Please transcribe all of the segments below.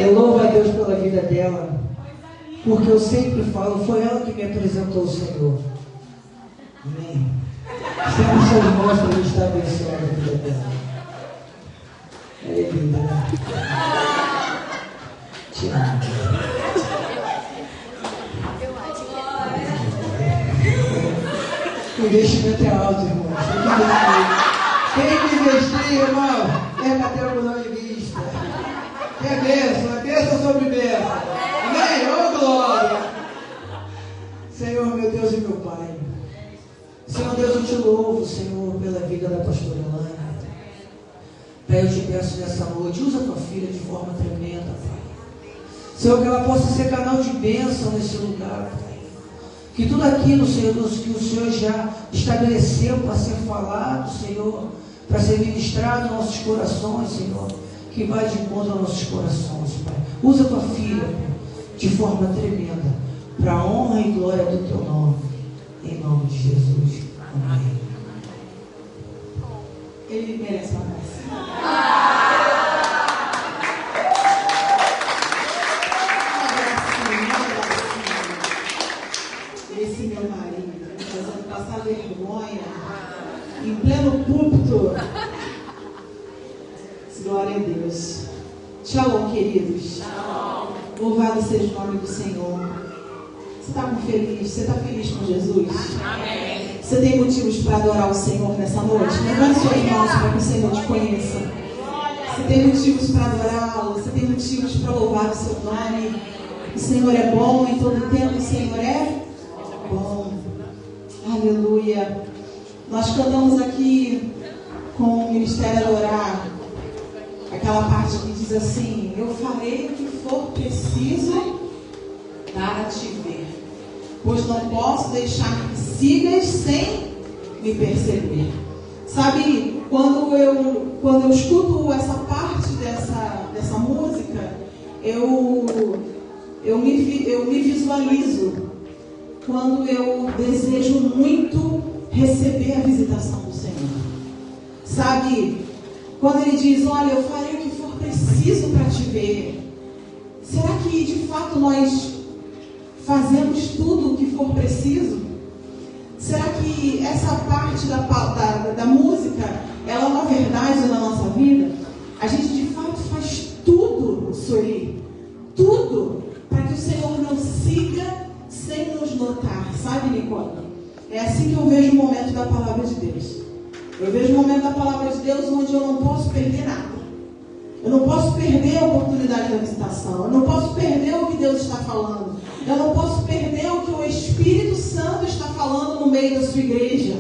Eu louvo a Deus pela vida dela, porque eu sempre falo, foi ela que me apresentou o Senhor. Amém. Sempre seus irmãos para a gente estar abençoando a vida dela. Ela é linda, né? Te amo. O investimento é alto, irmão. Tem que investir, irmão. É para ter algodão de vista. É bênção sobre bênção. Amém? Ô glória. Senhor, meu Deus e meu Pai. Senhor Deus, eu te louvo, Senhor, pela vida da pastora Elane. Pai, eu te peço nessa noite, usa tua filha de forma tremenda, Pai. Senhor, que ela possa ser canal de bênção nesse lugar, Pai. Que tudo aquilo, Senhor, que o Senhor já estabeleceu para ser falado, Senhor, para ser ministrado em nossos corações, Senhor, que vai de encontro aos nossos corações, Pai. Usa tua filha, Pai, de forma tremenda, para a honra e glória do teu nome, em nome de Jesus. Amém. Ele merece uma graça. Esse meu marido me fazendo passar vergonha em pleno púlpito. Glória a Deus. Shalom, queridos. Shalom. Louvado seja o nome do Senhor. Você está feliz? Você está feliz com Jesus? Amém. Você tem motivos para adorar o Senhor nessa noite? Levante suas mãos para que o Senhor te conheça. Você tem motivos para adorá-lo? Você tem motivos para louvar o seu nome? O Senhor é bom em todo tempo. O Senhor é bom. Aleluia. Nós cantamos aqui com o Ministério Adorar aquela parte que diz assim: eu farei o que for preciso para te ver, pois não posso deixar que sigas sem me perceber. Sabe, quando eu escuto essa parte dessa música, eu me visualizo quando eu desejo muito receber a visitação do Senhor. Sabe, quando ele diz, olha, eu farei o que for preciso para te ver. Será que de fato nós fazemos tudo o que for preciso? Será que essa parte da música, ela na verdade na nossa vida, a gente de fato faz tudo, Sueli, tudo, para que o Senhor não siga sem nos notar, sabe, Nicole? É assim que eu vejo o momento da palavra de Deus. Eu vejo o momento da palavra de Deus onde eu não posso perder nada. Eu não posso perder a oportunidade da visitação. Eu não posso perder o que Deus está falando. Eu não posso perder o que o Espírito Santo está falando no meio da sua igreja.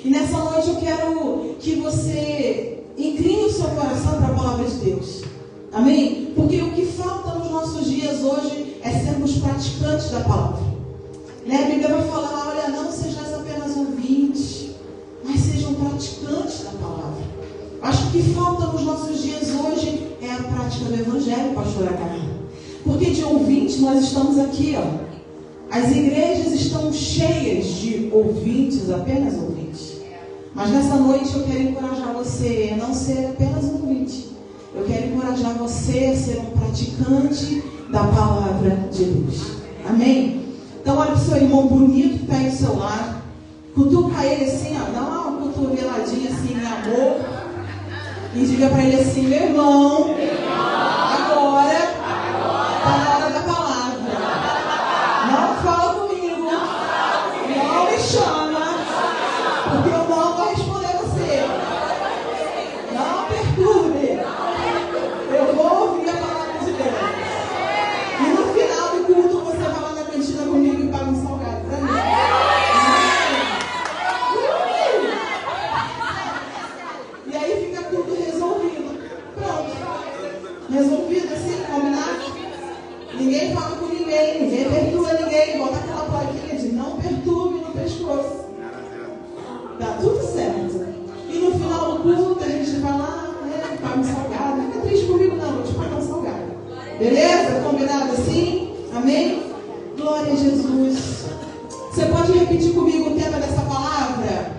E nessa noite eu quero que você incline o seu coração para a palavra de Deus. Amém? Porque o que falta nos nossos dias hoje é sermos praticantes da palavra. Né? A Bíblia vai falar, olha, não sejais apenas ouvintes, mas sejam praticantes da palavra. Acho que o que falta nos nossos dias hoje é a prática do Evangelho, pastora Carla. Porque de ouvintes nós estamos aqui, ó. As igrejas estão cheias de ouvintes, apenas ouvintes. Mas nessa noite eu quero encorajar você a não ser apenas um ouvinte. Eu quero encorajar você a ser um praticante da palavra de Deus. Amém? Então olha para o seu irmão bonito que está aí do seu lado. Cutuca ele assim, ó, dá uma cotoveladinha assim em amor. E diga para ele assim, meu irmão, agora está na hora da palavra. Não fala comigo, não me chama, porque eu não vou responder você. Não perturbe. Eu vou ouvir a palavra de Deus. E no final do culto você vai lá na cantina comigo e paga um salgado para mim. E aí fica tudo resolvido. Pronto. Resolvido assim, combinado? Ninguém fala com ninguém, ninguém perturba ninguém. Bota aquela plaquinha de não perturbe no pescoço. Dá tudo certo. E no final do culto a gente vai lá, né, paga um salgado. Não fica triste comigo não, vou te pagar um salgado. Beleza? Combinado assim? Amém? Glória a Jesus. Você pode repetir comigo o tema dessa palavra?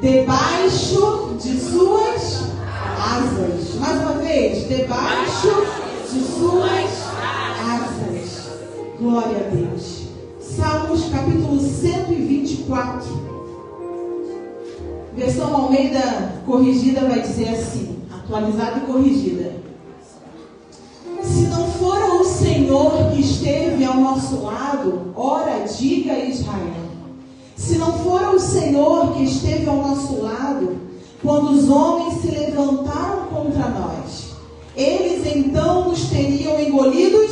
Debaixo de suas asas. Mais uma vez. Debaixo de suas Glória a Deus. Salmos capítulo 124. Versão Almeida corrigida vai dizer assim, atualizada e corrigida. Se não for o Senhor que esteve ao nosso lado, ora diga Israel. Se não for o Senhor que esteve ao nosso lado, quando os homens se levantaram contra nós, eles então nos teriam engolidos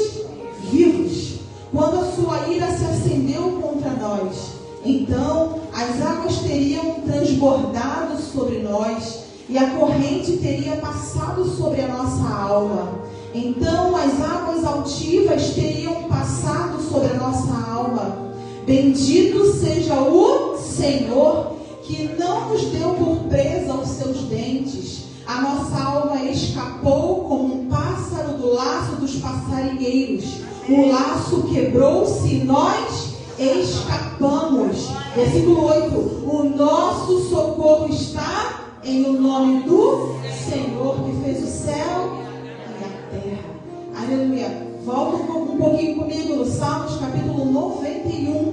vivos. Quando a sua ira se acendeu contra nós, então as águas teriam transbordado sobre nós e a corrente teria passado sobre a nossa alma. Então as águas altivas teriam passado sobre a nossa alma. Bendito seja o Senhor, que não nos deu por presa aos seus dentes. A nossa alma escapou como um pássaro do laço dos passarinheiros. O laço quebrou-se e nós escapamos. Versículo 8. O nosso socorro está em o nome do Senhor, que fez o céu e a terra. Aleluia. Volta um pouquinho comigo no Salmos capítulo 91.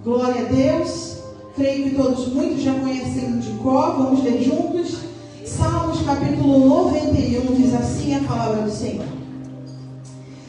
Glória a Deus. Creio que todos muitos já conhecem de cor. Vamos ler juntos. Salmos capítulo 91 diz assim a palavra do Senhor.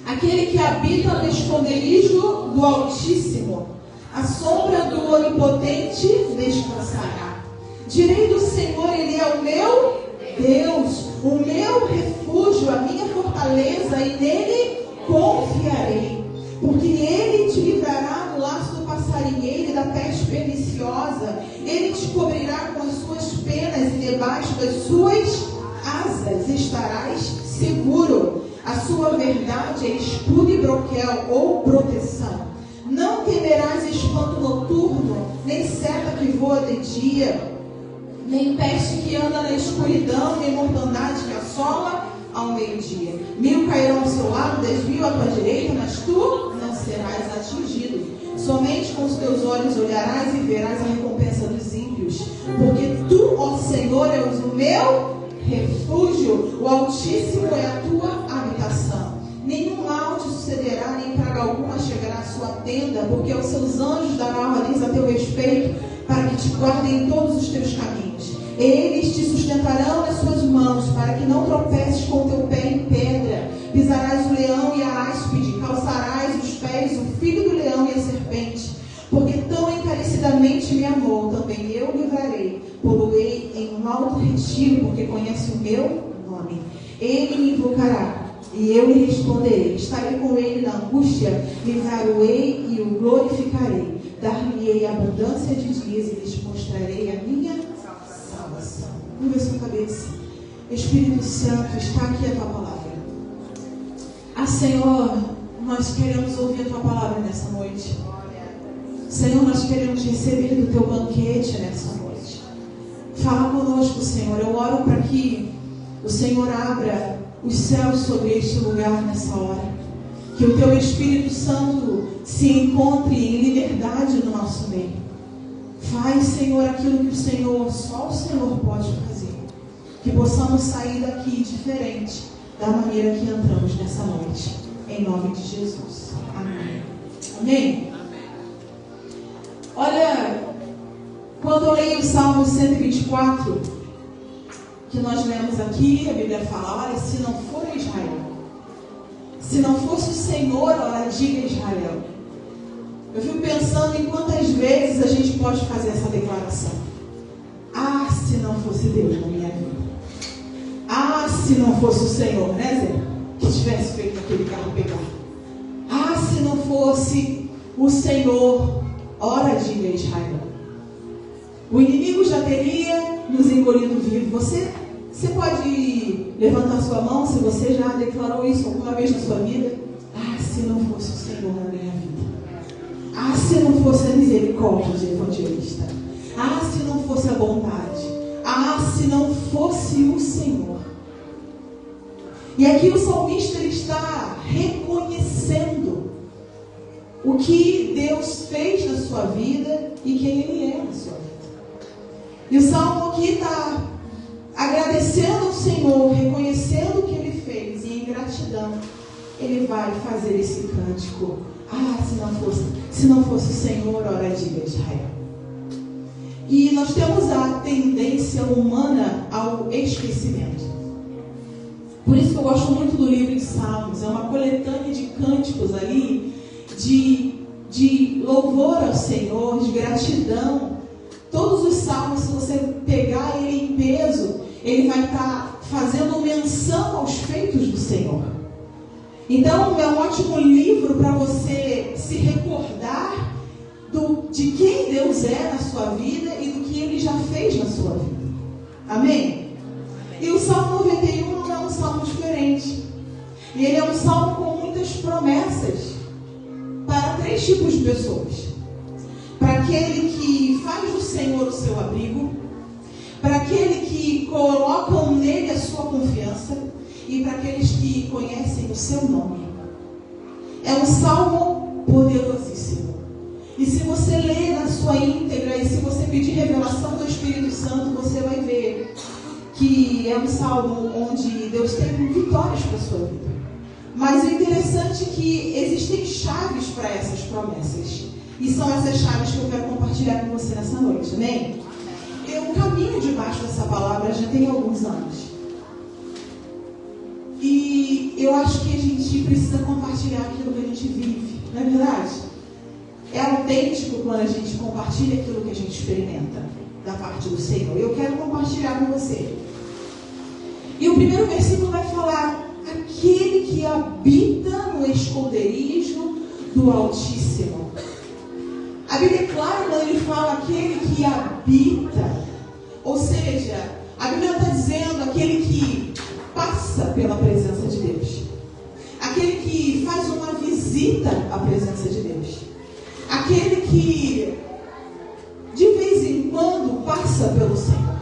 Aquele que habita no esconderijo do Altíssimo, a sombra do Onipotente descansará. Direi do Senhor, Ele é o meu Deus, o meu refúgio, a minha fortaleza, e nele confiarei. Porque Ele te livrará do laço do passarinheiro e da peste perniciosa. Ele te cobrirá com as suas penas e debaixo das suas asas estarás seguro. A sua verdade é escudo e broquel ou proteção. Não temerás espanto noturno, nem seta que voa de dia, nem peste que anda na escuridão, nem mortandade que assola ao meio-dia. 1000 cairão ao seu lado, 10.000 à tua direita, mas tu não serás atingido. Somente com os teus olhos olharás e verás a recompensa dos ímpios. Porque tu, ó Senhor, és o meu refúgio, o Altíssimo é a tua habitação. Nenhum mal te sucederá, nem praga alguma chegará à sua tenda, porque aos seus anjos dará ordens a teu respeito, para que te guardem em todos os teus caminhos. Eles te sustentarão nas suas mãos, para que não tropeces com o teu pé em pedra. Pisarás o leão e a áspide, calçarás os pés o filho do leão e a serpente. Porque tão encarecidamente me amou, também eu livrarei. Poloei em um alto retiro, porque conhece o meu nome. Ele me invocará, e eu lhe responderei. Estarei com ele na angústia, livrar-o-ei e o glorificarei. Dar-lhe-ei abundância de dias e lhes mostrarei a minha salvação. Curva sua cabeça. Espírito Santo, está aqui a tua palavra. Senhor, nós queremos ouvir a tua palavra nessa noite. Senhor, nós queremos receber do teu banquete nessa noite. Fala conosco, Senhor. Eu oro para que o Senhor abra os céus sobre este lugar nessa hora. Que o teu Espírito Santo se encontre em liberdade no nosso meio. Faz, Senhor, aquilo que o Senhor, só o Senhor pode fazer. Que possamos sair daqui diferente da maneira que entramos nessa noite. Em nome de Jesus. Amém. Amém? Olha, quando eu leio o Salmo 124, que nós lemos aqui, a Bíblia fala, olha, se não for Israel, se não fosse o Senhor, ora, diga Israel. Eu fico pensando em quantas vezes a gente pode fazer essa declaração. Ah, se não fosse Deus na minha vida. Ah, se não fosse o Senhor, né, Zé? Que tivesse feito aquele carro pegar. Ah, se não fosse o Senhor, ora, diga Israel. O inimigo já teria nos engolido vivo. Você pode levantar sua mão se você já declarou isso alguma vez na sua vida? Ah, se não fosse o Senhor na minha vida. Ah, se não fosse a misericórdia de evangelista. Ah, se não fosse a bondade. Ah, se não fosse o Senhor. E aqui o salmista ele está reconhecendo o que Deus fez na sua vida e quem Ele é na sua vida. E o salmo aqui está agradecendo ao Senhor, reconhecendo o que Ele fez, e em gratidão Ele vai fazer esse cântico. se não fosse o Senhor, ora diga Israel. E nós temos a tendência humana ao esquecimento. Por isso que eu gosto muito do livro de Salmos. É uma coletânea de cânticos ali, de louvor ao Senhor, de gratidão. Todos os salmos, se você pegar ele em peso, ele vai estar fazendo menção aos feitos do Senhor. Então é um ótimo livro para você se recordar de quem Deus é na sua vida e do que Ele já fez na sua vida. Amém? E o Salmo 91 não é um salmo diferente. E ele é um salmo com muitas promessas para 3 tipos de pessoas. Para aquele que faz do Senhor o seu abrigo, para aquele que colocam nele a sua confiança e para aqueles que conhecem o seu nome. É um salmo poderosíssimo. E se você ler na sua íntegra e se você pedir revelação do Espírito Santo, você vai ver que é um salmo onde Deus tem vitórias para a sua vida. Mas o interessante é que existem chaves para essas promessas. E são essas chaves que eu quero compartilhar com você nessa noite, amém? Eu caminho debaixo dessa palavra já tem alguns anos. E eu acho que a gente precisa compartilhar aquilo que a gente vive, não é verdade? É autêntico quando a gente compartilha aquilo que a gente experimenta da parte do Senhor. Eu quero compartilhar com você. E o primeiro versículo vai falar: aquele que habita no esconderijo do Altíssimo. A Bíblia é clara quando ele fala aquele que habita. Ou seja, a Bíblia está dizendo aquele que passa pela presença de Deus. Aquele que faz uma visita à presença de Deus. Aquele que de vez em quando passa pelo Senhor.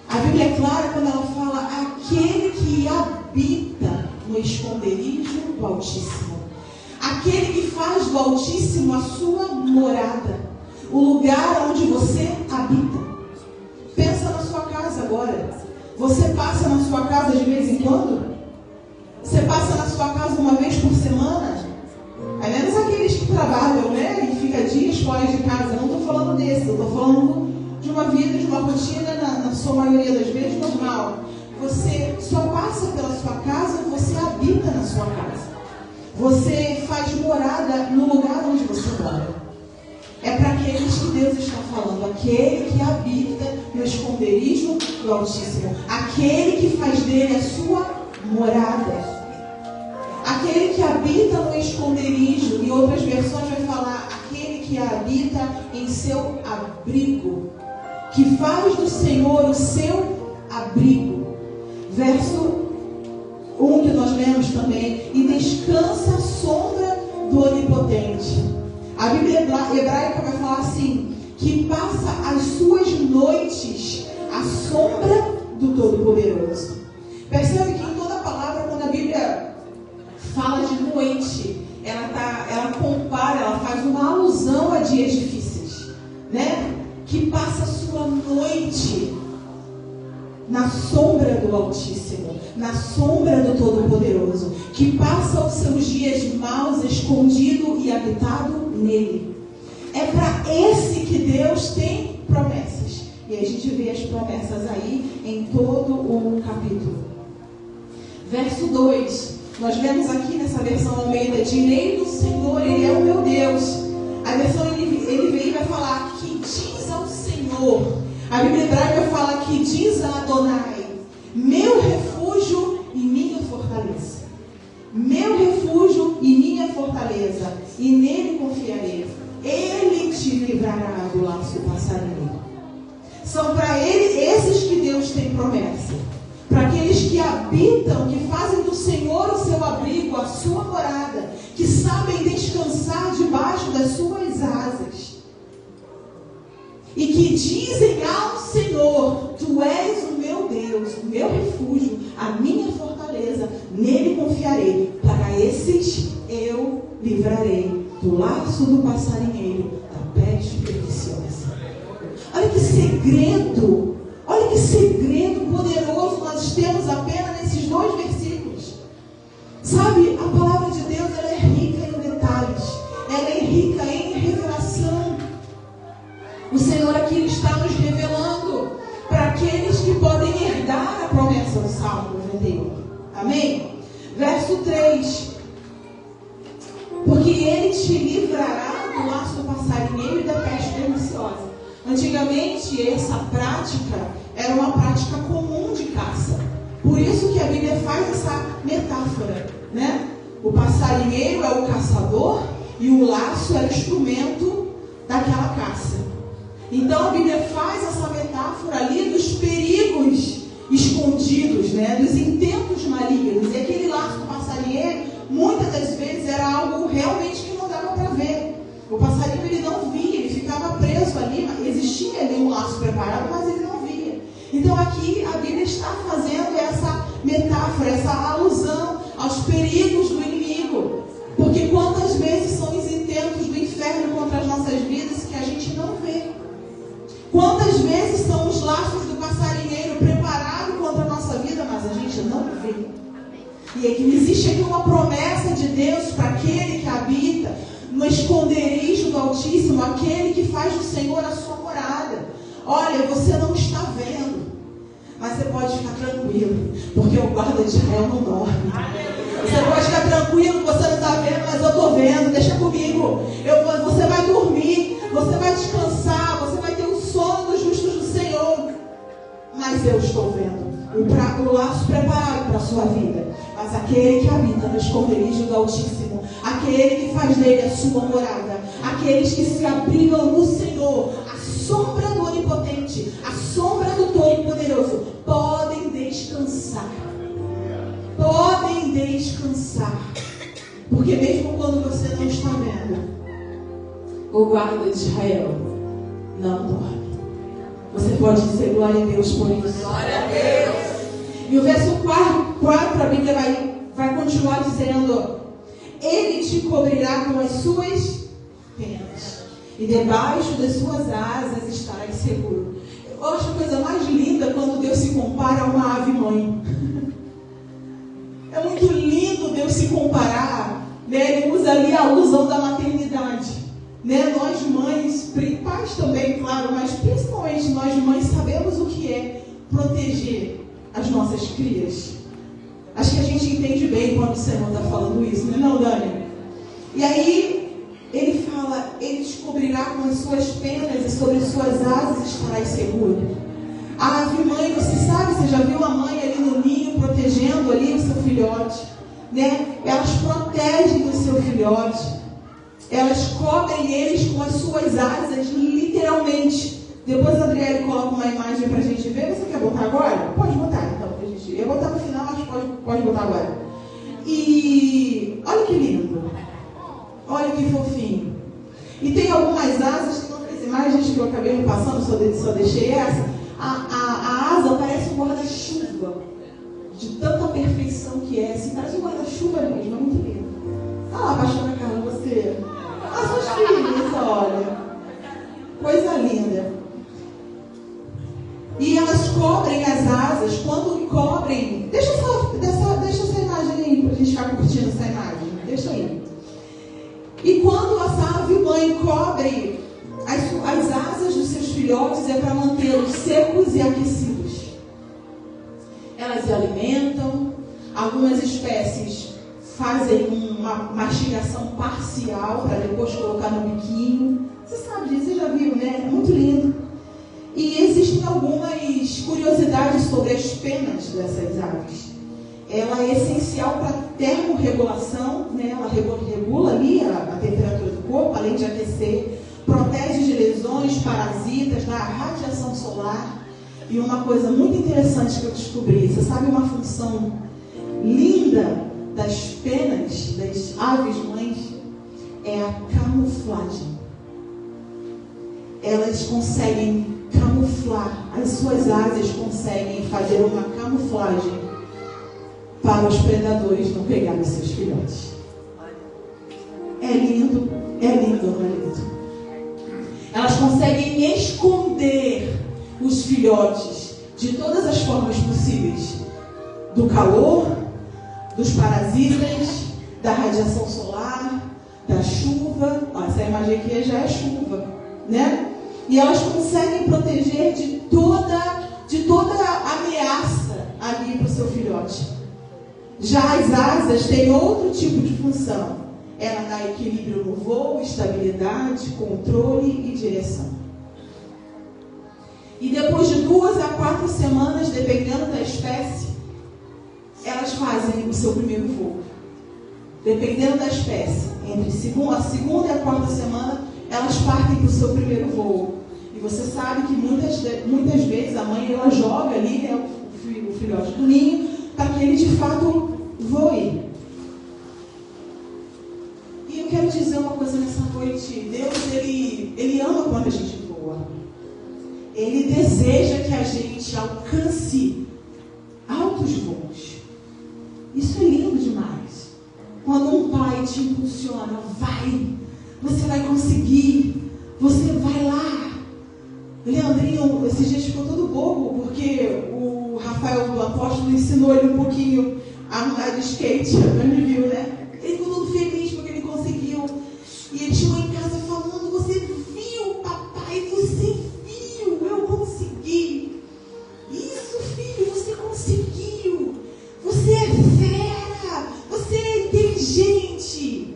A Bíblia é clara quando ela fala aquele que habita no esconderijo do Altíssimo. Aquele que faz do Altíssimo a sua morada, o lugar onde você habita. Pensa na sua casa agora. Você passa na sua casa de vez em quando? Você passa na sua casa uma vez por semana? Ao menos aqueles que trabalham, né? E fica dias fora de casa. Eu não estou falando desse, eu estou falando de uma vida, de uma rotina, na sua maioria das vezes, normal. Você só passa pela sua casa, você habita na sua casa. Você faz morada no lugar onde você mora. É para aqueles que Deus está falando. Aquele que habita no esconderijo do Altíssimo. Aquele que faz dele a sua morada. Aquele que habita no esconderijo. Em outras versões vai falar aquele que habita em seu abrigo. Que faz do Senhor o seu abrigo. Verso 1 que nós lemos também. E descansa à sombra do Onipotente. A Bíblia hebraica vai falar assim: que passa as suas noites à sombra do Todo-Poderoso. Percebe que em toda a palavra, quando a Bíblia fala de noite, ela compara, ela faz uma alusão a dias difíceis, né? Que passa a sua noite na sombra do Altíssimo, na sombra do Todo-Poderoso, que passa os seus dias maus escondido e habitado nele. É para esse que Deus tem promessas. E a gente vê as promessas aí em todo o capítulo. Verso 2, nós vemos aqui nessa versão Almeida: direi do Senhor, Ele é o meu Deus. A versão NVI vai falar que diz ao Senhor. A Bíblia hebraica fala que diz a Adonai: meu refúgio e minha fortaleza. Meu refúgio e minha fortaleza, e nele confiarei. Ele te livrará do laço passarinho. São para esses que Deus tem promessa. Para aqueles que habitam, que fazem do Senhor o seu abrigo, a sua morada, que sabem descansar debaixo das suas asas. E que dizem ao Senhor: tu és o meu Deus, o meu refúgio, a minha fortaleza, nele confiarei. Para esses eu livrarei do laço do passarinheiro, da peste perniciosa. Olha que segredo, olha que segredo poderoso nós temos apenas nesses 2 versículos. Sabe, a palavra de Deus ela é rica em detalhes. Verso 3. Porque ele te livrará do laço do passarinheiro e da peste perniciosa. Antigamente, essa prática era uma prática comum de caça. Por isso que a Bíblia faz essa metáfora, né? O passarinheiro é o caçador e o laço é o instrumento daquela caça. Então a Bíblia faz essa metáfora ali dos perigos escondidos, né? Dos intentos malignos. E aquele laço do passarinheiro, muitas das vezes, era algo realmente que não dava para ver. O passarinho ele não via, ele ficava preso ali, existia ali um laço preparado, mas ele não via. Então aqui a Bíblia está fazendo essa metáfora, essa alusão aos perigos do inimigo. Porque quantas vezes são os intentos do inferno contra as nossas vidas que a gente não vê? Quantas vezes são os laços do passarinheiro preparados contra a nossa vida, mas a gente não vê? E aqui existe aqui uma promessa de Deus para aquele que habita no esconderijo do Altíssimo, aquele que faz do Senhor a sua morada. Olha, você não está vendo, mas você pode ficar tranquilo, porque o guarda de Israel não dorme. Você pode ficar tranquilo, você não está vendo, mas eu estou vendo, deixa comigo. Você vai dormir, você vai descansar, você vai ter o sono dos justos do Senhor. Mas eu estou vendo o laço preparado para a sua vida. Mas aquele que habita no esconderijo do Altíssimo, aquele que faz dele a sua morada, aqueles que se abrigam no Senhor, a sombra do Onipotente, a sombra do Todo-Poderoso, podem descansar. Podem descansar. Porque mesmo quando você não está vendo, o guarda de Israel não dorme. Você pode dizer glória a Deus por isso. Glória a Deus. E o verso 4 a Bíblia vai continuar dizendo: Ele te cobrirá com as suas penas, e debaixo das suas asas estarás seguro. Eu acho a coisa mais linda quando Deus se compara a uma ave-mãe. É muito lindo Deus se comparar, né? Ele usa ali a alusão da maternidade, né? Nós mães, pais também, claro, mas principalmente nós mães sabemos o que é proteger as nossas crias. Acho que a gente entende bem quando o Senhor está falando isso, não é não, Dani? E aí ele fala: Ele te cobrirá com as suas penas e sobre as suas asas estarás seguro. A ave-mãe, você já viu a mãe ali no ninho protegendo ali o seu filhote, né? Elas protegem o seu filhote, elas cobrem eles com as suas asas, literalmente. Depois a Adriele coloca uma imagem para a gente ver. Você quer botar agora? Pode botar então, pra gente. Eu vou botar no final, mas pode botar agora. E olha que lindo, olha que fofinho. E tem algumas asas, tem outras imagens que eu acabei me passando, só deixei essa. A asa parece um guarda-chuva, de tanta perfeição que é, assim, parece um guarda-chuva mesmo, é muito lindo. Olha lá, pastora Carla, você. As suas filhas, olha. Coisa linda. E elas cobrem as asas, quando cobrem. Deixa essa imagem aí, para a gente ficar curtindo essa imagem. Deixa aí. E quando essa ave-mãe cobre as asas dos seus filhotes, é para mantê-los secos e aquecidos. Elas se alimentam. Algumas espécies fazem uma mastigação parcial para depois colocar no biquinho. Você sabe disso, você já viu, né? É muito lindo. E existem algumas curiosidades sobre as penas dessas aves. Ela é essencial para a termorregulação, né? Ela regula ali a temperatura do corpo, além de aquecer, protege de lesões, parasitas, da radiação solar. E uma coisa muito interessante que eu descobri, você sabe uma função linda das penas das aves-mães? É a camuflagem. Elas conseguem camuflar, as suas asas conseguem fazer uma camuflagem para os predadores não pegarem os seus filhotes. É lindo, não é lindo? Elas conseguem esconder os filhotes de todas as formas possíveis, do calor, dos parasitas, da radiação solar, da chuva. Essa imagem aqui já é chuva, né? E elas conseguem proteger de toda ameaça ali para o seu filhote. Já as asas têm outro tipo de função. Ela dá equilíbrio no voo, estabilidade, controle e direção. E depois de 2 a 4 semanas, dependendo da espécie, elas fazem o seu primeiro voo. Dependendo da espécie, entre a segunda e a 4ª semana, elas partem para o seu primeiro voo. E você sabe que muitas vezes a mãe ela joga ali, né, o filhote do ninho para que ele de fato voe. E eu quero dizer uma coisa nessa noite. Deus, ele ama quando a gente voa. Ele deseja que a gente alcance altos voos. Isso é lindo demais. Quando um pai te impulsiona, você vai conseguir, você vai lá. Leandrinho, esses dias ficou todo bobo, porque o Rafael do Apóstolo ensinou ele um pouquinho a andar de skate, ele viu, né? Ele ficou todo feliz porque ele conseguiu. E ele chegou em casa falando, você viu, papai, você viu, eu consegui. Isso, filho, você conseguiu. Você é fera, você é inteligente.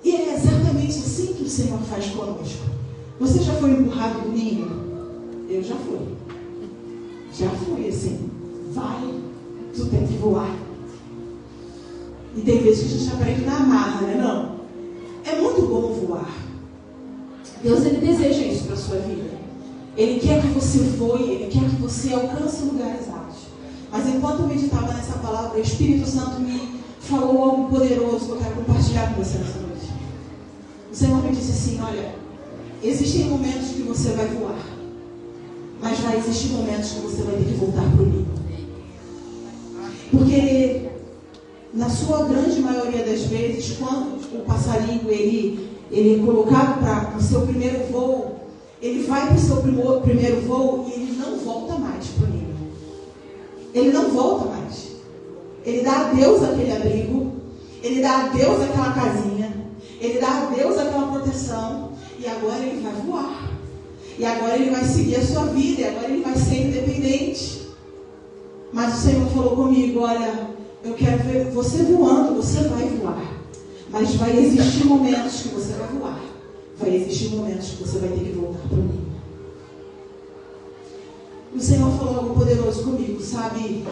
E é exatamente assim que o Senhor faz conosco. Você já foi empurrado do ninho? Eu já fui. Já fui assim. Vai, tu tem que voar. E tem vezes que a gente aprende na marra, né? Não. É muito bom voar. Deus, ele deseja isso para a sua vida. Ele quer que você voe, ele quer que você alcance lugares altos. Mas enquanto eu meditava nessa palavra, o Espírito Santo me falou algo poderoso que eu quero compartilhar com você nessa noite. O Senhor me disse assim, olha, existem momentos que você vai voar, mas vai existir momentos que você vai ter que voltar para o ninho. Porque na sua grande maioria das vezes, quando o passarinho ele é colocado para o seu primeiro voo, ele vai para o seu primeiro voo e ele não volta mais para o ninho. Ele não volta mais. Ele dá adeus àquele abrigo, ele dá adeus àquela casinha, ele dá adeus àquela proteção, e agora ele vai voar. E agora ele vai seguir a sua vida, e agora ele vai ser independente. Mas o Senhor falou comigo, olha, eu quero ver você voando, você vai voar. Mas vai existir momentos que você vai voar. Vai existir momentos que você vai ter que voltar para mim. O Senhor falou algo poderoso comigo, sabe?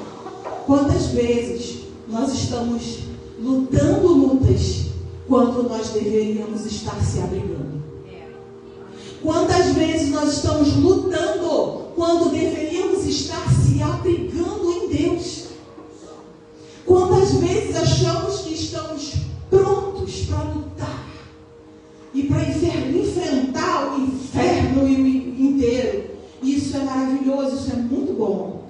Quantas vezes nós estamos lutando lutas quando nós deveríamos estar se abrigando? Quantas vezes nós estamos lutando quando deveríamos estar se abrigando em Deus? Quantas vezes achamos que estamos prontos para lutar e para enfrentar o inferno inteiro? Isso é maravilhoso, isso é muito bom.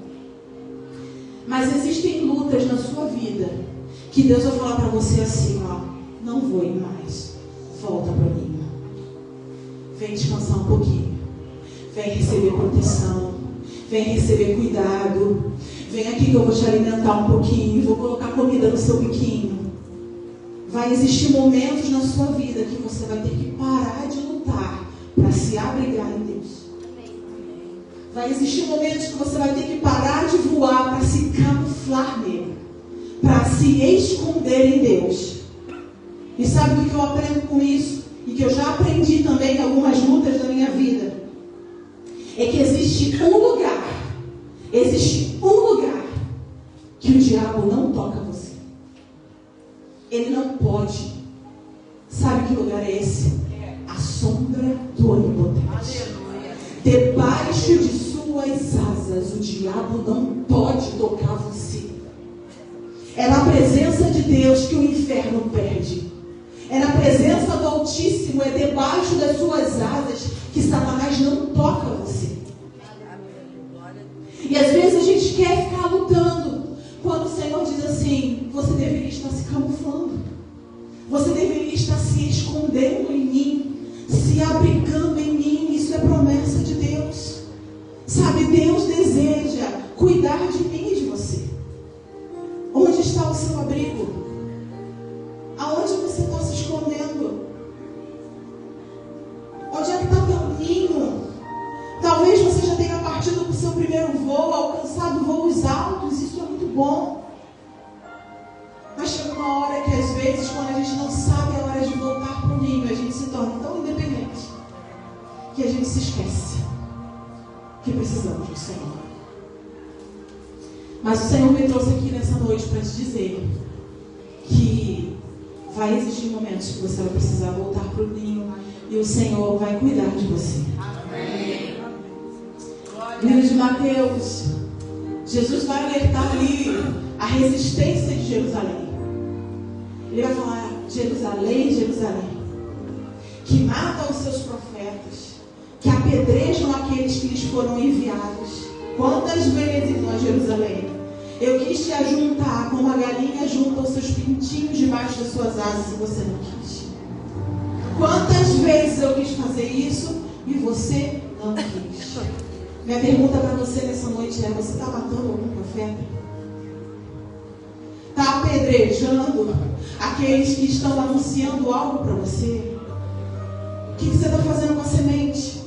Mas existem lutas na sua vida que Deus vai falar para você assim, ó, não vou ir mais, volta para mim. Vem descansar um pouquinho. Vem receber proteção. Vem receber cuidado. Vem aqui que eu vou te alimentar um pouquinho. Vou colocar comida no seu biquinho. Vai existir momentos na sua vida que você vai ter que parar de lutar para se abrigar em Deus. Vai existir momentos que você vai ter que parar de voar para se camuflar nele. Para se esconder em Deus. E sabe o que eu aprendo com isso? E que eu já aprendi também em algumas lutas da minha vida, é que existe um lugar que o diabo não toca você. Ele não pode. Sabe que lugar é esse? A sombra do Onipotente. Debaixo de suas asas, o diabo não pode tocar você. É na presença de Deus que o inferno perde. É na presença do Altíssimo, é debaixo das suas asas que Satanás não toca você. E às vezes a gente quer ficar lutando, quando o Senhor diz assim, você deveria estar se camuflando. Você deveria estar se escondendo em mim, se abrigando em mim. Isso é promessa de Deus. Sabe, Deus deseja cuidar de mim e de você. Onde está o seu abrigo? Aonde você está se escondendo? Onde é que está teu ninho? Talvez você já tenha partido para o seu primeiro voo, alcançado voos altos, isso é muito bom. vezes, quando a gente não sabe a hora de voltar para o ninho, a gente se torna tão independente que a gente se esquece que precisamos do Senhor. Mas o Senhor me trouxe aqui nessa noite para te dizer que vai existir momentos que você vai precisar voltar para o ninho e o Senhor vai cuidar de você. Amém. Livro de Mateus, Jesus vai alertar ali a resistência de Jerusalém. Ele vai falar: Jerusalém, Jerusalém, que mata os seus profetas, que apedrejam aqueles que lhes foram enviados. Quantas vezes, ó Jerusalém, eu quis te ajuntar como a galinha junta os seus pintinhos debaixo das suas asas e você não quis. Quantas vezes eu quis fazer isso e você não quis. Minha pergunta para você nessa noite é: você está matando algum profeta? Está apedrejando aqueles que estão anunciando algo para você? O que você está fazendo com a semente?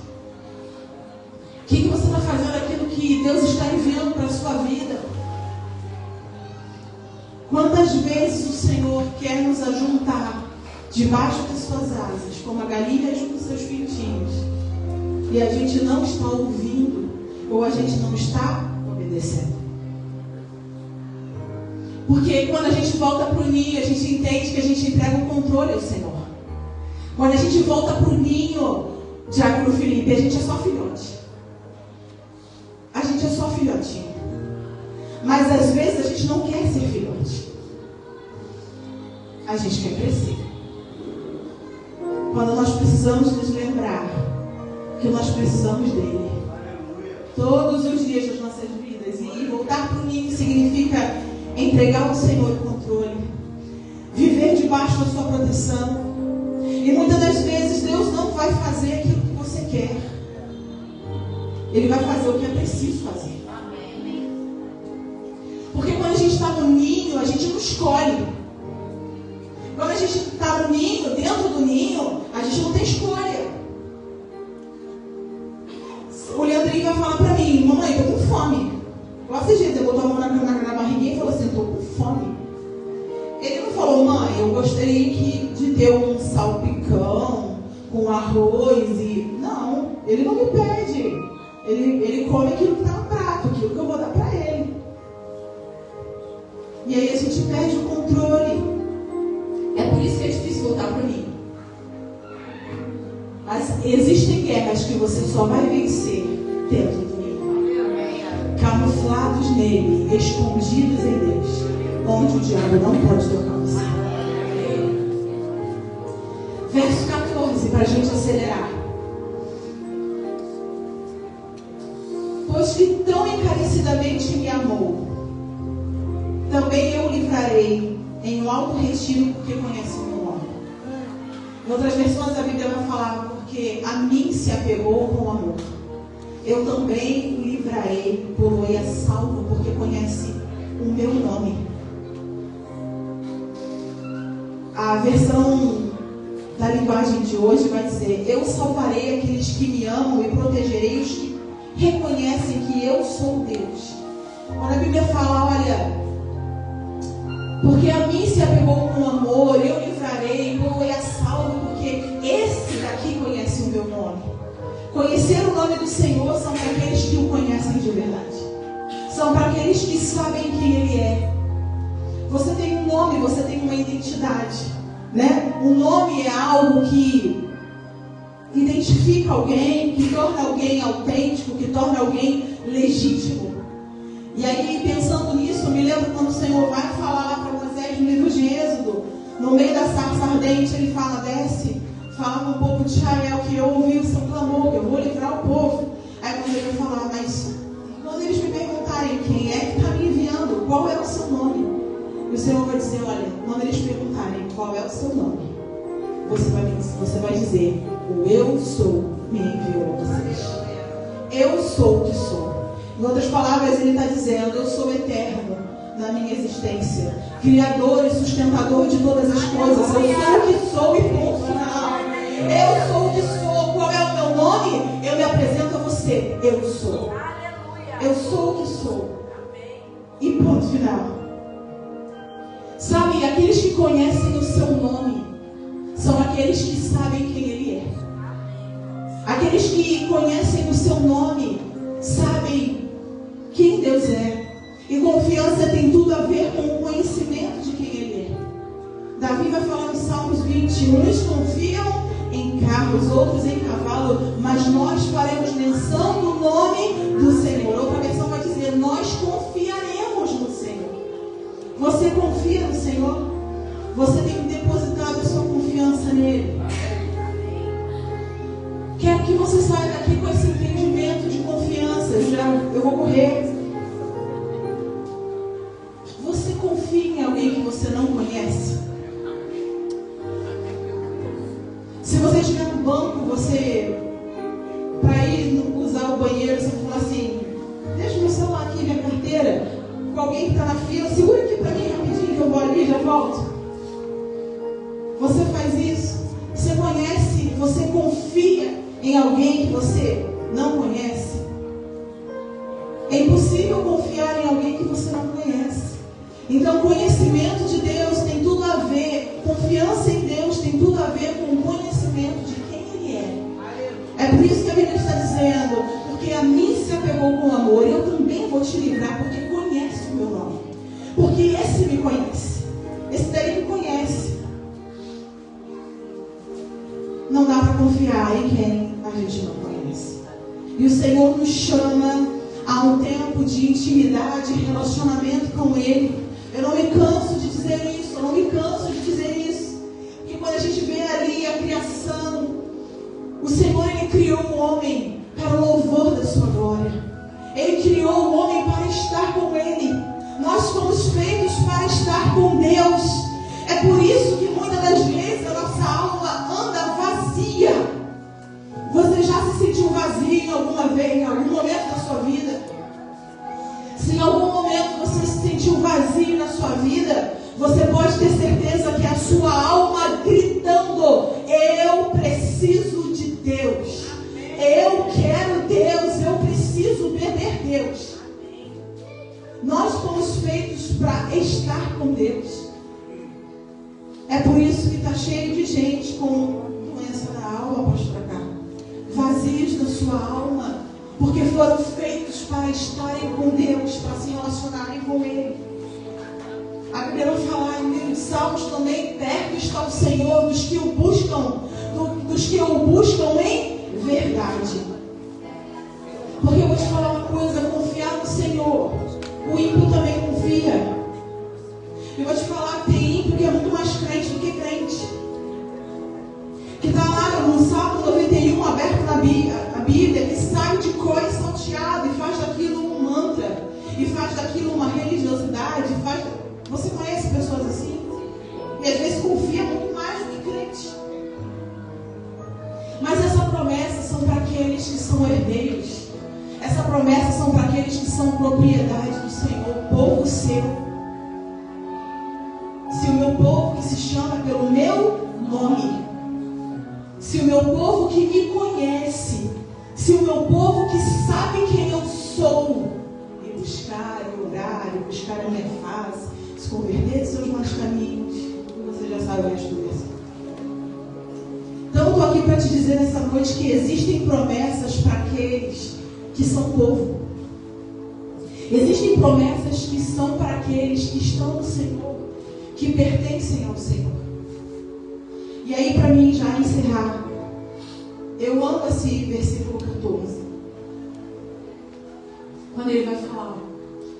O que você está fazendo aquilo que Deus está enviando para a sua vida? Quantas vezes o Senhor quer nos ajuntar debaixo das suas asas, como a galinha junto aos seus pintinhos, e a gente não está ouvindo, ou a gente não está obedecendo? Porque quando a gente volta para o ninho, a gente entende que a gente entrega o controle ao Senhor. Quando a gente volta para o ninho, Diácono Felipe, a gente é só filhote. A gente é só filhotinho. Mas às vezes a gente não quer ser filhote. A gente quer crescer. Quando nós precisamos nos lembrar que nós precisamos dele todos os dias das nossas vidas. E voltar para o ninho significa entregar ao Senhor o controle, viver debaixo da sua proteção. E muitas das vezes Deus não vai fazer aquilo que você quer. Ele vai fazer o que é preciso fazer. Porque quando a gente está no ninho, a gente não escolhe. Quando a gente está no ninho, dentro do ninho, a gente não tem escolha. O Leandrinho vai falar para mim: mamãe, estou com fome. Lá você gente, botou a mão na barriguinha e falou assim: estou com fome. Ele não falou: mãe, eu gostaria de ter um salpicão com arroz e... Não, ele não me pede. Ele come aquilo que está no prato, aquilo que eu vou dar para ele. E aí a gente perde o controle. É por isso que é difícil voltar para o ninho. Mas existem guerras que você só vai vencer dentro do ninho, camuflados nele, escondidos em Deus, onde o diabo não pode tocar você. Verso 14, para a gente acelerar. Pois que tão encarecidamente me amou, também eu o livrarei em um alto retiro, porque conhece o meu nome. Em outras versões a Bíblia vai falar: porque a mim se apegou com amor, eu também o livrarei, pô-lo-ei a salvo, porque conhece o meu nome. A versão da linguagem de hoje vai dizer: eu salvarei aqueles que me amam e protegerei os que reconhecem que eu sou Deus. Quando a Bíblia fala: olha, porque a mim se apegou com amor, eu livrarei, pô-lo-ei a salvo, porque esse daqui conhece o meu nome. Conhecer o nome do Senhor são para aqueles que o conhecem de verdade. São para aqueles que sabem quem Ele é. Você tem um nome, você tem uma identidade, né? O nome é algo que identifica alguém, que torna alguém autêntico, que torna alguém legítimo. E aí, pensando nisso, eu me lembro quando o Senhor vai falar lá para Moisés no livro de Êxodo, no meio da sarça ardente, ele fala: desce, fala com o povo de Israel que eu ouvi o seu clamor, que eu vou livrar o povo. Aí quando ele vai falar: mas quando eles me perguntarem quem é que está me enviando, qual é o seu nome? E o Senhor vai dizer: olha, quando eles perguntarem qual é o seu nome, você vai dizer: o eu sou me enviou a vocês. Eu sou o que sou. Em outras palavras, ele está dizendo: eu sou eterno na minha existência, criador e sustentador de todas as coisas. Eu sou o que sou e ponto final. Eu sou o que sou. Qual é o meu nome? Eu me apresento a você: eu sou. Eu sou o que sou. E ponto final. Sabe, aqueles que conhecem o seu nome são aqueles que sabem quem Ele é. Aqueles que conhecem o seu nome sabem quem Deus é. E confiança tem tudo a ver com o conhecimento de quem Ele é. Davi vai falar no Salmos 21, uns confiam em carros, outros em cavalo, mas nós faremos menção do nome do Senhor. Outra versão vai dizer, nós confiaremos no Senhor. Você confia no Senhor? Você tem depositado a sua confiança nele? Quero que você saia daqui com esse entendimento de confiança. Eu vou correr. Você confia em alguém que você não conhece? Se você estiver no banco, para ir usar o banheiro, você fala assim, deixa meu celular aqui, minha carteira, com alguém que está na fila, segura aqui para mim rapidinho que eu vou ali e já volto. Você faz isso? Você conhece, você confia em alguém que você não conhece? É impossível confiar em alguém que você não conhece. Então, conhecimento de Deus tem tudo a ver, confiança em Deus tem tudo a ver com o conhecimento de quem Ele é. É por isso que a Bíblia está dizendo, porque a mim se apegou com amor, eu também vou te livrar, porque conhece o meu nome. Porque esse me conhece. Esse daí me conhece. Não dá para confiar em quem a gente não conhece. E o Senhor nos chama a um tempo de intimidade e relacionamento com Ele. Eu não me canso de dizer isso, eu não me canso de dizer isso. Porque quando a gente vê ali a criação, o Senhor, Ele criou o homem para o louvor da sua glória. Ele criou o homem para estar com Ele. Nós fomos feitos para estar com Deus. É por isso que muitas das vezes a nossa alma anda vazia. Você já se sentiu vazio em alguma vez, em algum momento da sua vida? Se em algum momento você se sentiu vazio na sua vida, você pode ter certeza que a sua alma gritando, eu preciso de Deus. Eu quero Deus, eu preciso beber Deus. Nós fomos feitos para estar com Deus. É por isso que está cheio de gente com doença da alma, pastora Carla. Vazios da sua alma. Porque foram feitos para estarem com Deus, para se relacionarem com Ele. A Bíblia vai falar em livro de Salmos também, perto está o Senhor dos que o buscam em verdade. Porque eu vou te falar uma coisa, confiar no Senhor, o ímpio também confia. Eu vou te falar que tem ímpio que é muito mais crente do que crente. Que está lá no Salmo 91, aberto na Bíblia, que sai de cor e salteado e faz daquilo um mantra, e faz daquilo uma religiosidade. Você conhece pessoas assim? E às vezes confia muito mais do que crente. Mas essa promessa são para aqueles que são herdeiros. Essa promessa são para aqueles que são propriedade do Senhor, povo seu. Se o meu povo que se chama pelo meu nome, se o meu povo que me conhece, se o meu povo que sabe quem eu sou, e buscar, e orar, e buscar a minha face, se converter de seus maus caminhos, você já sabe o resto do versículo. Então eu estou aqui para te dizer nessa noite que existem promessas para aqueles que são povo. Existem promessas que são para aqueles que estão no Senhor, que pertencem ao Senhor. E aí, para mim já encerrar, eu amo esse versículo 14. Quando ele vai falar,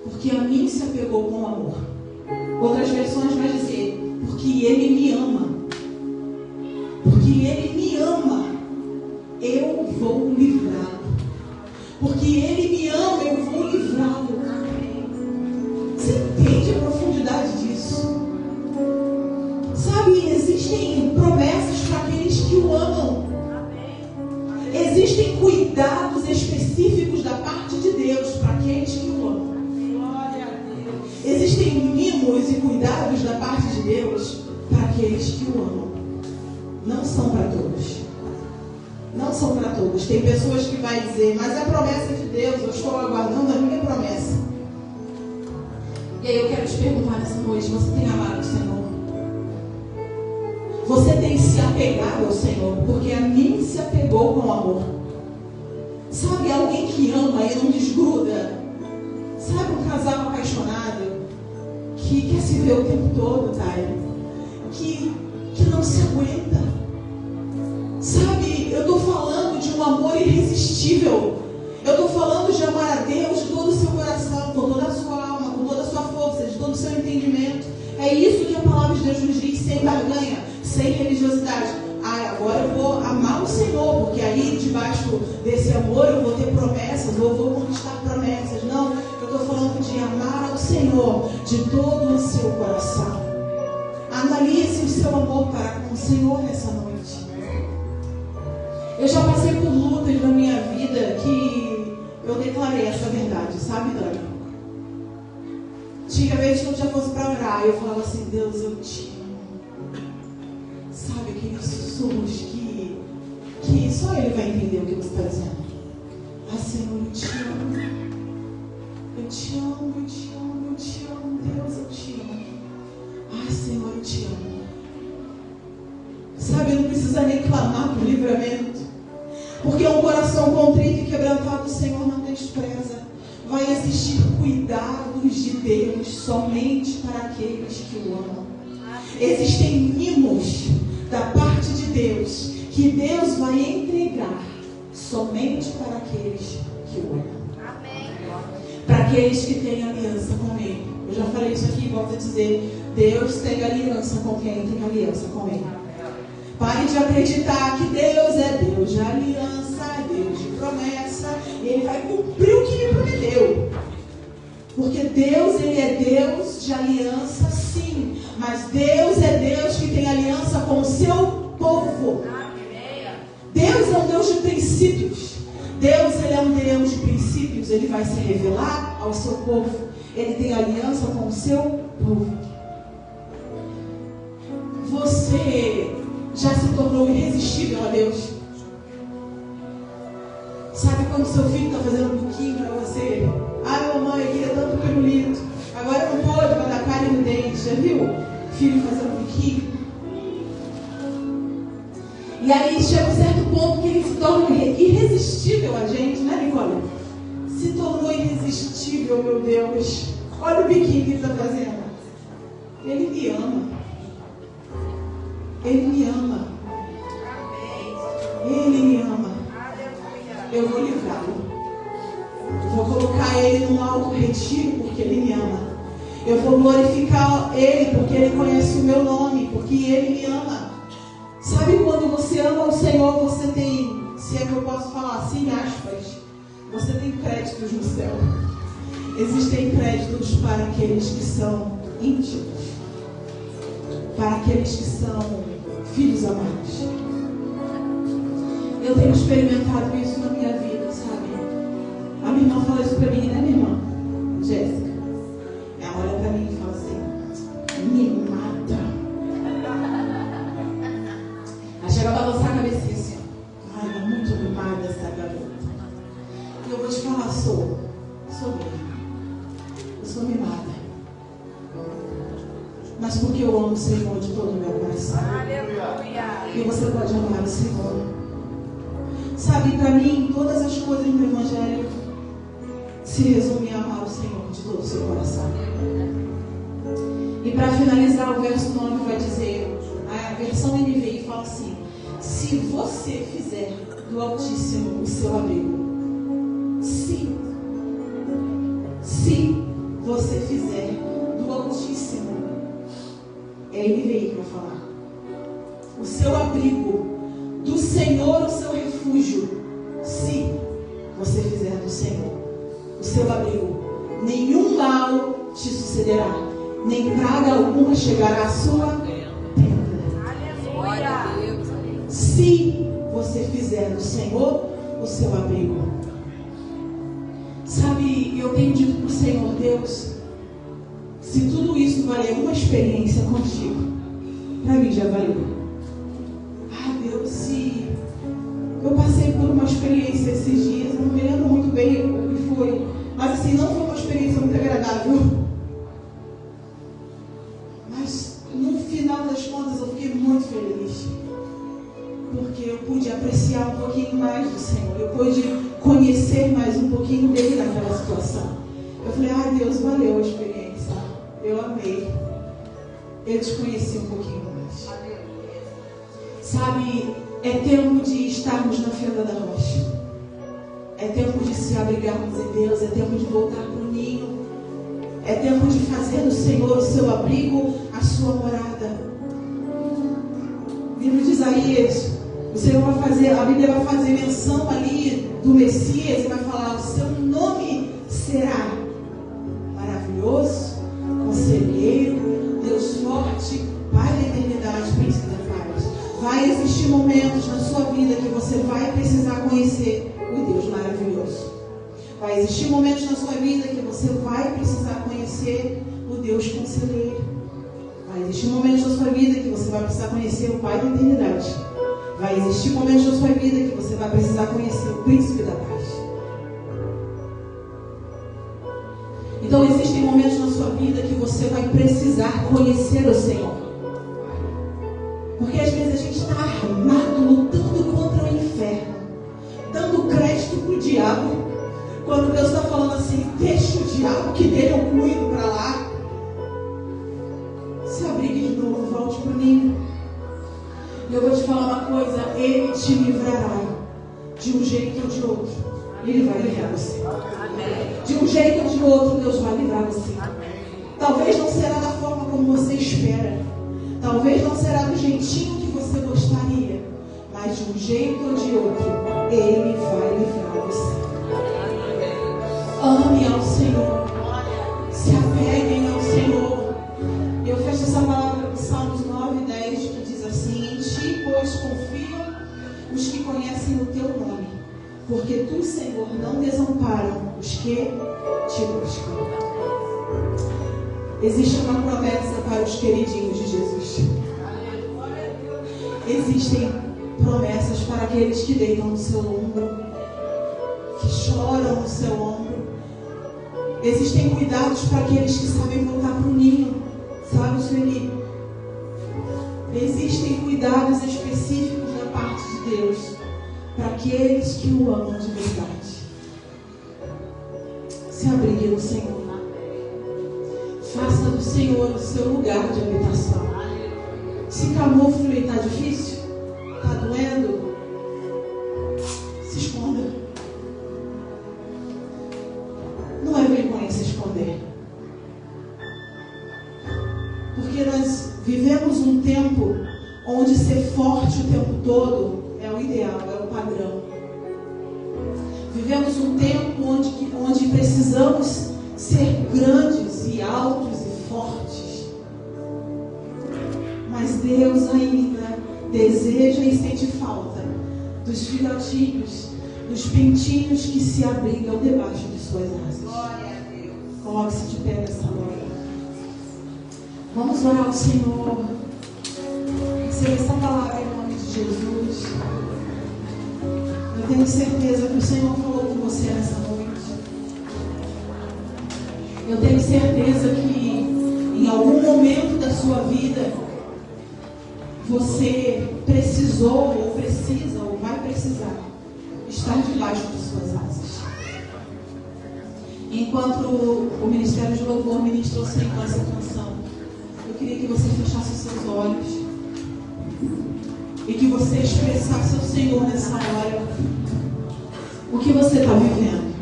porque a mim se apegou com amor. Outras versões vai dizer, porque ele me ama. Porque ele me ama, eu vou livrá-lo. Porque ele me ama, eu vou livrá-lo. Você entende a profundidade disso? Sabe, existem promessas para aqueles que o amam. Existem cuidados específicos da parte de Deus para aqueles que o amam. Existem mimos e cuidados da parte de Deus para aqueles que o amam. Não são para todos. Não são para todos. Tem pessoas que vai dizer, mas é a promessa de Deus, eu estou aguardando a minha promessa. E aí eu quero te perguntar nessa noite, você tem amado o Senhor? Você tem se apegado ao Senhor, porque a mim se apegou com amor. Sabe, alguém que ama e não desgruda. Sabe, um casal apaixonado que quer se ver o tempo todo, Thay, que não se aguenta. Sabe, eu estou falando de um amor irresistível. Eu estou falando de amar a Deus de todo o seu coração, com toda a sua alma, com toda a sua força, de todo o seu entendimento. É isso que a palavra de Deus nos diz, sem barganha, sem religiosidade. Agora eu vou amar o Senhor, porque aí debaixo desse amor eu vou ter promessas, ou eu vou conquistar promessas. Não, eu estou falando de amar ao Senhor de todo o seu coração. Analise o seu amor para com o Senhor nessa noite. Eu já passei por lutas na minha vida que eu declarei essa verdade, sabe, Dani? Tinha vezes que eu já fosse para orar, eu falava assim: Deus, eu te amo. Sabe, aqueles sussurros que só Ele vai entender o que você está dizendo. Senhor, eu te amo. Eu te amo, eu te amo, eu te amo. Deus, eu te amo. Senhor, eu te amo. Sabe, não precisa nem clamar por livramento. Porque um coração contrito e quebrantado o Senhor não despreza. Vai existir cuidados de Deus somente para aqueles que o amam. Existem mimos da parte de Deus que Deus vai entregar somente para aqueles que o amam. Para aqueles que têm aliança com Ele. Eu já falei isso aqui e volto a dizer: Deus tem aliança com quem tem aliança com Ele. Pare de acreditar que Deus é Deus de aliança, é Deus de promessa. Ele vai cumprir o que Ele prometeu. Porque Deus, Ele é Deus de aliança, sim. Mas Deus é Deus que tem aliança com o seu povo. Deus é um Deus de princípios. Deus, Ele é um Deus de princípios. Ele vai se revelar ao seu povo. Ele tem aliança com o seu povo. Você já se tornou irresistível a Deus? Sabe quando seu filho está fazendo um biquinho para você? Mamãe, eu queria tanto pirulito. Agora não pode, vai dar carne no dente. Já viu? Filho fazendo um biquinho. E aí chega um certo ponto que ele se torna irresistível a gente, né, Nicole? Se tornou irresistível, meu Deus. Olha o biquinho que ele está fazendo. Ele me ama. Ele me ama. Ele me ama. Eu vou livrá-lo. Vou colocar ele num alto retiro porque ele me ama. Eu vou glorificar ele porque ele conhece o meu nome, porque ele me ama. Sabe quando você ama o Senhor, você tem, se é que eu posso falar assim, aspas, você tem créditos no céu. Existem créditos para aqueles que são íntimos, para aqueles que são filhos amados. Eu tenho experimentado isso na minha vida, sabe? A minha irmã fala isso pra mim, né, minha irmã? Jéssica. Ela olha pra mim e fala assim: me mata. Aí chega a balançar a cabecinha assim: ela é muito mimada essa garota. E eu vou te falar, sou mesmo. Eu sou mimada. Mas porque eu amo o Senhor de todo o meu coração. Aleluia. E você pode amar o Senhor. Sabe, para mim, todas as coisas no Evangelho se resumem a amar o Senhor de todo o seu coração. E para finalizar, o verso 9 vai dizer, a versão NVI fala assim: se você fizer do Altíssimo o seu abrigo, se você fizer do Altíssimo, é NVI que vai falar, o seu abrigo, do Senhor o seu refúgio, se você fizer do Senhor o seu abrigo, nenhum mal te sucederá, nem praga alguma chegará à sua tenda. Aleluia. Se você fizer do Senhor o seu abrigo. Sabe, eu tenho dito para o Senhor: Deus, se tudo isso valer uma experiência contigo, para mim já valeu. Deus, se eu passei por uma experiência esses dias, eu não me lembro muito bem o que foi, mas assim, não foi uma experiência muito agradável. Mas no final final das contas, eu fiquei muito feliz. Porque eu pude apreciar um pouquinho mais do Senhor. Eu pude conhecer mais um pouquinho dele naquela situação. Eu falei, ai Deus, valeu a experiência. Eu amei. Eu te conheci um pouquinho mais. Sabe, é tempo de estarmos na fenda da rocha. É tempo de se abrigarmos em Deus. É tempo de voltar para o ninho. É tempo de fazer do Senhor o seu abrigo, a sua morada. Livro de Isaías, o Senhor vai fazer, a Bíblia vai fazer menção ali do Messias e vai falar: o seu nome será maravilhoso, conselheiro, Deus forte, Pai da eternidade, príncipe da paz. Vai existir momentos na sua vida que você vai precisar conhecer o Deus maravilhoso. Vai existir momentos na sua vida que você vai precisar conhecer o Deus conselheiro. Vai existir momentos na sua vida que você vai precisar conhecer o Pai da eternidade. Vai existir momentos na sua vida que você vai precisar conhecer o Príncipe da Paz. Então existem momentos na sua vida que você vai precisar conhecer o Senhor. Porque às vezes a gente está armado, lutando contra o inferno, dando crédito para o diabo. Quando Deus está falando assim, deixa o diabo que dele eu cuido para lá. Se abrigue de novo, volte para o ninho. E eu vou te falar uma coisa, Ele te livrará de um jeito ou de outro. Ele vai livrar você. De um jeito ou de outro, Deus vai livrar você. Talvez não será da forma como você espera. Talvez não será do jeitinho que você gostaria. Mas de um jeito ou de outro, Ele vai livrar você. Ame ao Senhor. Se apeguem ao Senhor. Eu fecho essa palavra com Salmos 9 e 10, que diz assim: em ti, pois, confiam os que conhecem o teu nome, porque tu, Senhor, não desamparam os que te buscam. Existe uma promessa para os queridinhos de Jesus. Existem promessas para aqueles que deitam no seu ombro, que choram no seu ombro. Existem cuidados para aqueles que sabem voltar para o ninho. Sabe, Sueli? Existem cuidados específicos da parte de Deus para aqueles que o amam de verdade. Se abrigue no Senhor. Faça do Senhor o seu lugar de habitação. Se camufle e está difícil, está doendo, se esconda. Não é vergonha se esconder. Porque nós vivemos um tempo onde ser forte o tempo todo é o ideal, é o padrão. Vivemos um tempo onde precisamos ser grandes e altos e fortes. Mas Deus ainda deseja e sente falta dos filhotinhos, dos pintinhos que se abrigam debaixo de suas asas. Glória a Deus. Coloque-se de pé nessa hora. Vamos orar ao Senhor. Receba essa palavra em nome de Jesus. Eu tenho certeza que o Senhor falou com você nessa noite. Eu tenho certeza que em algum momento da sua vida você precisou, ou precisa, ou vai precisar estar debaixo de suas asas. Enquanto o Ministério de Louvor ministrou sempre essa canção, eu queria que você fechasse os seus olhos e que você expressasse ao Senhor nessa hora o que você está vivendo.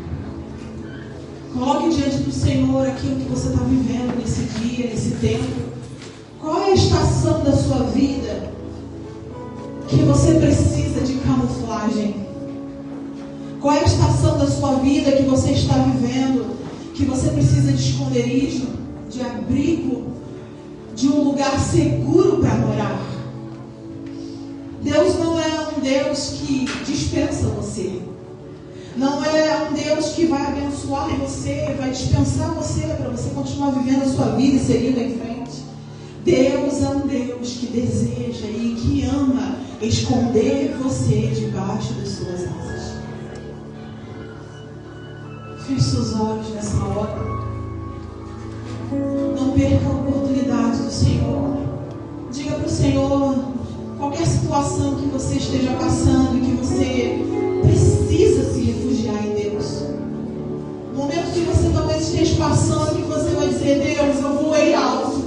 Coloque diante do Senhor aquilo que você está vivendo nesse dia, nesse tempo. Qual é a estação da sua vida que você precisa de camuflagem? Qual é a estação da sua vida que você está vivendo, que você precisa de esconderijo, de abrigo, de um lugar seguro para morar? Deus não é um Deus que dispensa você. Não é um Deus que vai abençoar você, vai dispensar você para você continuar vivendo a sua vida e seguindo em frente. Deus é um Deus que deseja e que ama esconder você debaixo das suas asas. Feche seus olhos nessa hora. Não perca a oportunidade do Senhor. Diga qualquer situação que você esteja passando e que você precisa se refugiar em Deus. Momento que você talvez esteja passando, que você vai dizer: Deus, eu voei alto,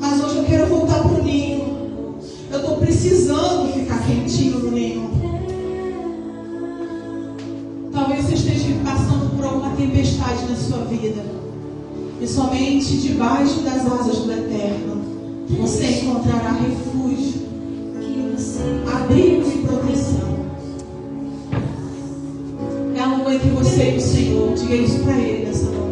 mas hoje eu quero voltar para o ninho. Eu estou precisando ficar quentinho no ninho. Talvez você esteja passando por alguma tempestade na sua vida, e somente debaixo das asas do Eterno você encontrará refúgio, abrigo e proteção. É algo entre você e o Senhor. Diga isso para Ele nessa noite.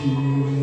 Doce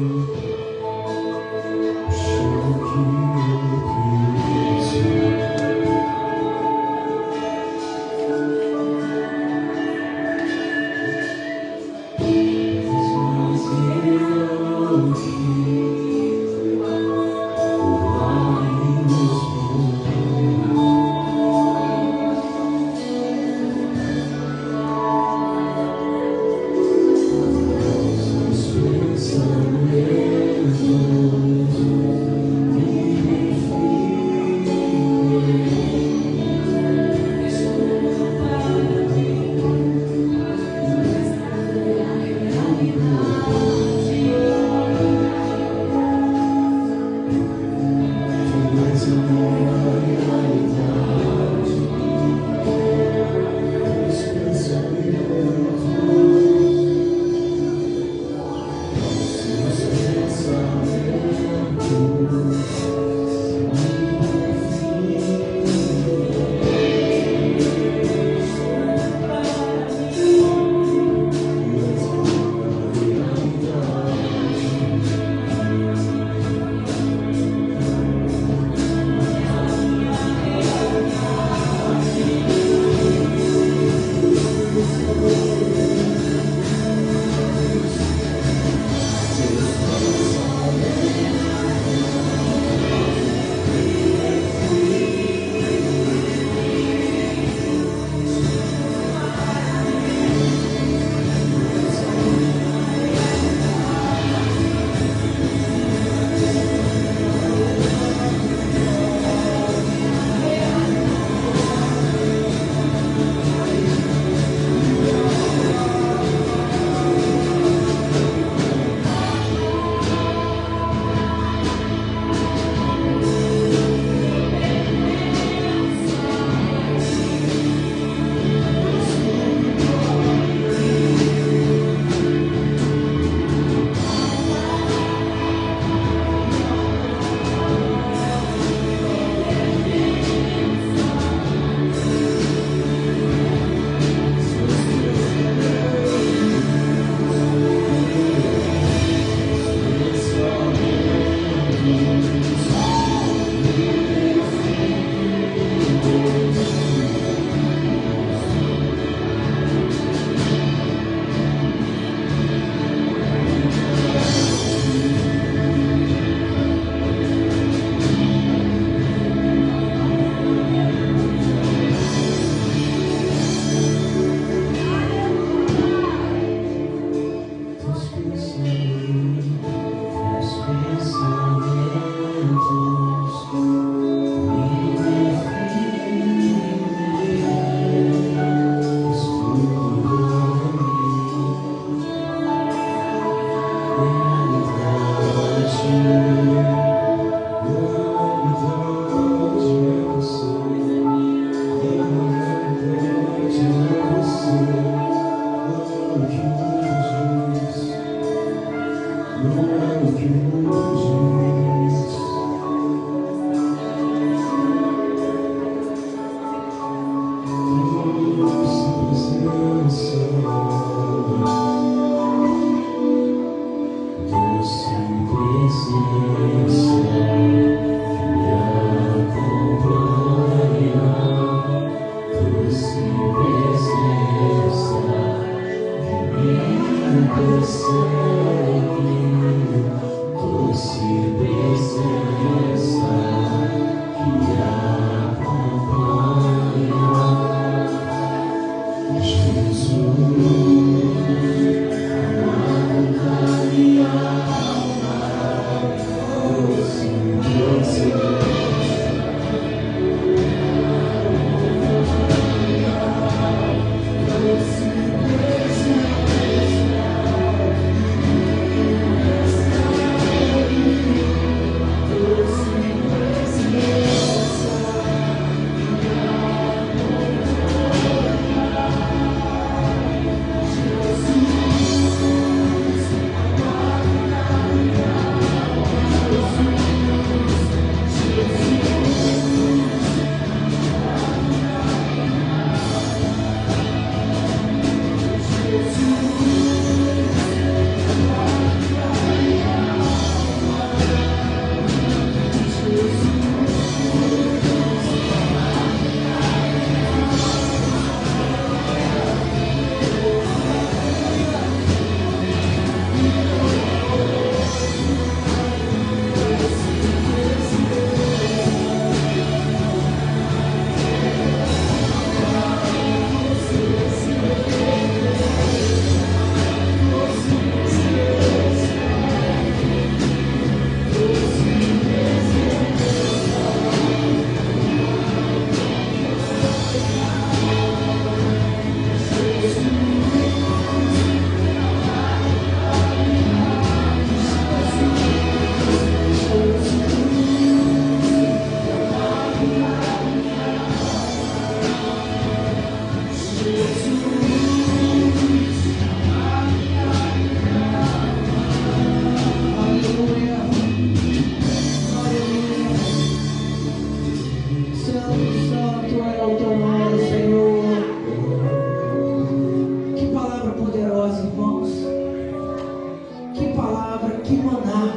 que maná.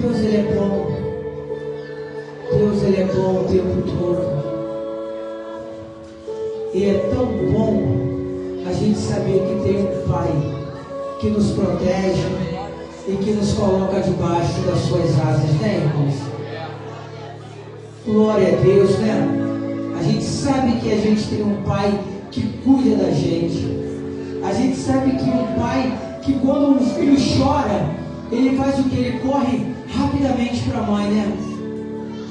Deus, Ele é bom. Deus, Ele é bom o tempo todo. E é tão bom a gente saber que tem um Pai que nos protege e que nos coloca debaixo das suas asas, né, irmãos? Glória a Deus, né? A gente sabe que a gente tem um Pai que cuida da gente. A gente sabe que um Pai que quando um filho chora, ele faz o que? Ele corre rapidamente para a mãe, né?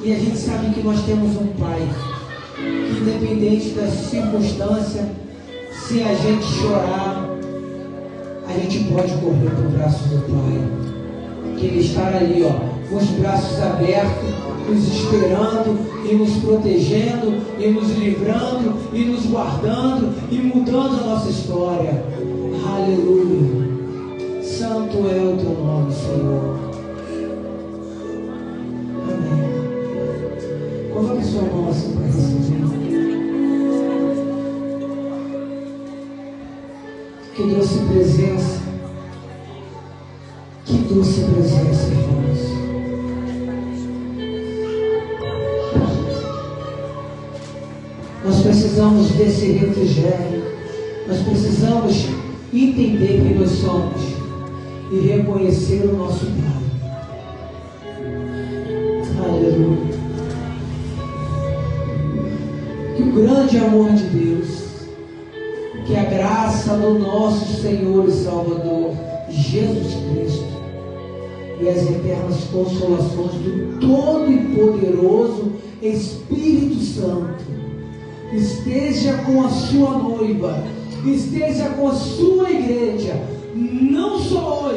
E a gente sabe que nós temos um Pai que, independente da circunstância, se a gente chorar, a gente pode correr para o braço do Pai, que Ele está ali, ó, com os braços abertos, nos esperando e nos protegendo e nos livrando e nos guardando e mudando a nossa história. Aleluia. Santo é o teu nome, Senhor. Amém. Coloque sua mão assim para receber. Que doce presença. Que doce presença, irmãos. Nós precisamos desse refrigério. Nós precisamos entender quem nós somos e reconhecer o nosso Pai. Aleluia. Que o grande amor de Deus, que a graça do nosso Senhor e Salvador Jesus Cristo e as eternas consolações do todo e poderoso Espírito Santo esteja com a sua noiva, esteja com a sua igreja, não só hoje,